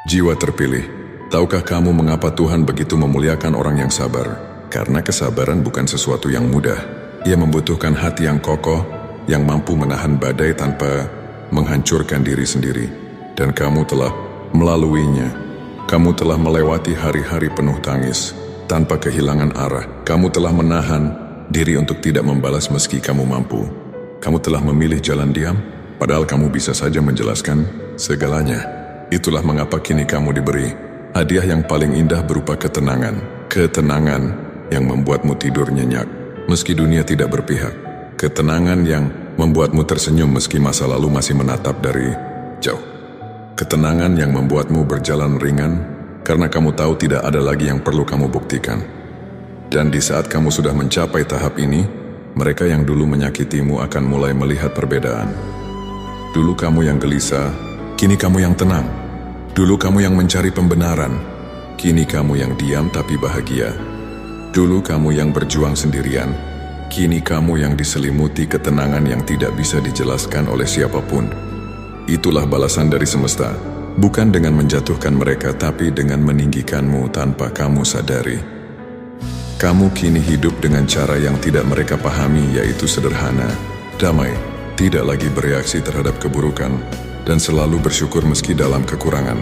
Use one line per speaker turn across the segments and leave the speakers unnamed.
Jiwa terpilih, tahukah kamu mengapa Tuhan begitu memuliakan orang yang sabar? Karena kesabaran bukan sesuatu yang mudah. Ia membutuhkan hati yang kokoh, yang mampu menahan badai tanpa menghancurkan diri sendiri. Dan kamu telah melaluinya. Kamu telah melewati hari-hari penuh tangis, tanpa kehilangan arah. Kamu telah menahan diri untuk tidak membalas meski kamu mampu. Kamu telah memilih jalan diam, padahal kamu bisa saja menjelaskan segalanya. Itulah mengapa kini kamu diberi hadiah yang paling indah berupa ketenangan. Ketenangan yang membuatmu tidur nyenyak, meski dunia tidak berpihak. Ketenangan yang membuatmu tersenyum meski masa lalu masih menatap dari jauh. Ketenangan yang membuatmu berjalan ringan, karena kamu tahu tidak ada lagi yang perlu kamu buktikan. Dan di saat kamu sudah mencapai tahap ini, mereka yang dulu menyakitimu akan mulai melihat perbedaan. Dulu kamu yang gelisah, kini kamu yang tenang. Dulu kamu yang mencari pembenaran, kini kamu yang diam tapi bahagia. Dulu kamu yang berjuang sendirian, kini kamu yang diselimuti ketenangan yang tidak bisa dijelaskan oleh siapapun. Itulah balasan dari semesta, bukan dengan menjatuhkan mereka tapi dengan meninggikanmu tanpa kamu sadari. Kamu kini hidup dengan cara yang tidak mereka pahami, yaitu sederhana, damai, tidak lagi bereaksi terhadap keburukan, dan selalu bersyukur meski dalam kekurangan.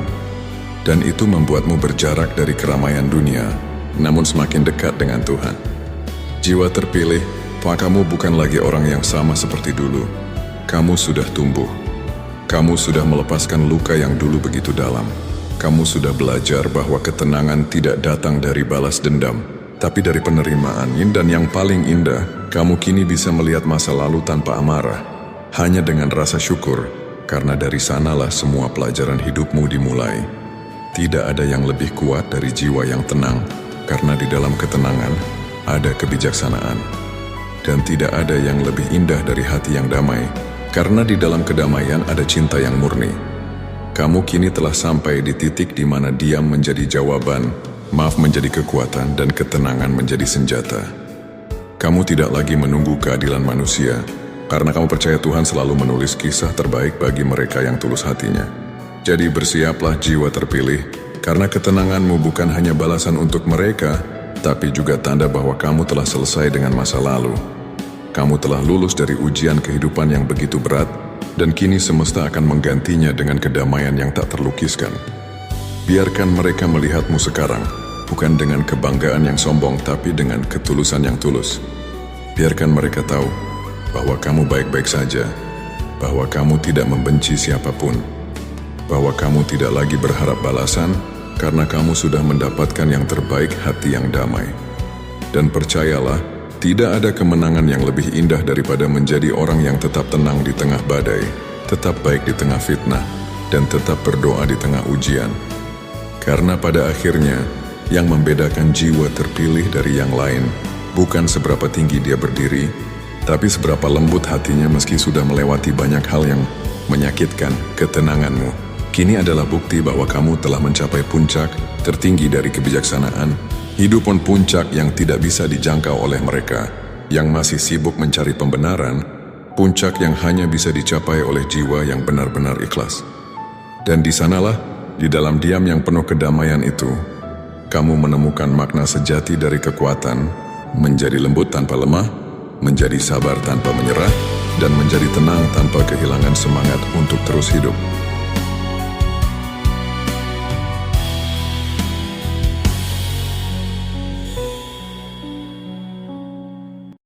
Dan itu membuatmu berjarak dari keramaian dunia, namun semakin dekat dengan Tuhan. Jiwa terpilih, kamu bukan lagi orang yang sama seperti dulu. Kamu sudah tumbuh. Kamu sudah melepaskan luka yang dulu begitu dalam. Kamu sudah belajar bahwa ketenangan tidak datang dari balas dendam, tapi dari penerimaan. Dan yang paling indah, kamu kini bisa melihat masa lalu tanpa amarah, hanya dengan rasa syukur. Karena dari sanalah semua pelajaran hidupmu dimulai. Tidak ada yang lebih kuat dari jiwa yang tenang, karena di dalam ketenangan ada kebijaksanaan. Dan tidak ada yang lebih indah dari hati yang damai, karena di dalam kedamaian ada cinta yang murni. Kamu kini telah sampai di titik di mana diam menjadi jawaban, maaf menjadi kekuatan, dan ketenangan menjadi senjata. Kamu tidak lagi menunggu keadilan manusia, karena kamu percaya Tuhan selalu menulis kisah terbaik bagi mereka yang tulus hatinya. Jadi bersiaplah jiwa terpilih, karena ketenanganmu bukan hanya balasan untuk mereka, tapi juga tanda bahwa kamu telah selesai dengan masa lalu. Kamu telah lulus dari ujian kehidupan yang begitu berat, dan kini semesta akan menggantinya dengan kedamaian yang tak terlukiskan. Biarkan mereka melihatmu sekarang, bukan dengan kebanggaan yang sombong, tapi dengan ketulusan yang tulus. Biarkan mereka tahu bahwa kamu baik-baik saja, bahwa kamu tidak membenci siapapun, bahwa kamu tidak lagi berharap balasan, karena kamu sudah mendapatkan yang terbaik, hati yang damai. Dan percayalah, tidak ada kemenangan yang lebih indah daripada menjadi orang yang tetap tenang di tengah badai, tetap baik di tengah fitnah, dan tetap berdoa di tengah ujian. Karena pada akhirnya, yang membedakan jiwa terpilih dari yang lain, bukan seberapa tinggi dia berdiri, tapi seberapa lembut hatinya meski sudah melewati banyak hal yang menyakitkan. Ketenanganmu kini adalah bukti bahwa kamu telah mencapai puncak tertinggi dari kebijaksanaan. Hidup pun puncak yang tidak bisa dijangkau oleh mereka yang masih sibuk mencari pembenaran, puncak yang hanya bisa dicapai oleh jiwa yang benar-benar ikhlas. Dan di sanalah, di dalam diam yang penuh kedamaian itu, kamu menemukan makna sejati dari kekuatan, menjadi lembut tanpa lemah, menjadi sabar tanpa menyerah, dan menjadi tenang tanpa kehilangan semangat untuk terus hidup.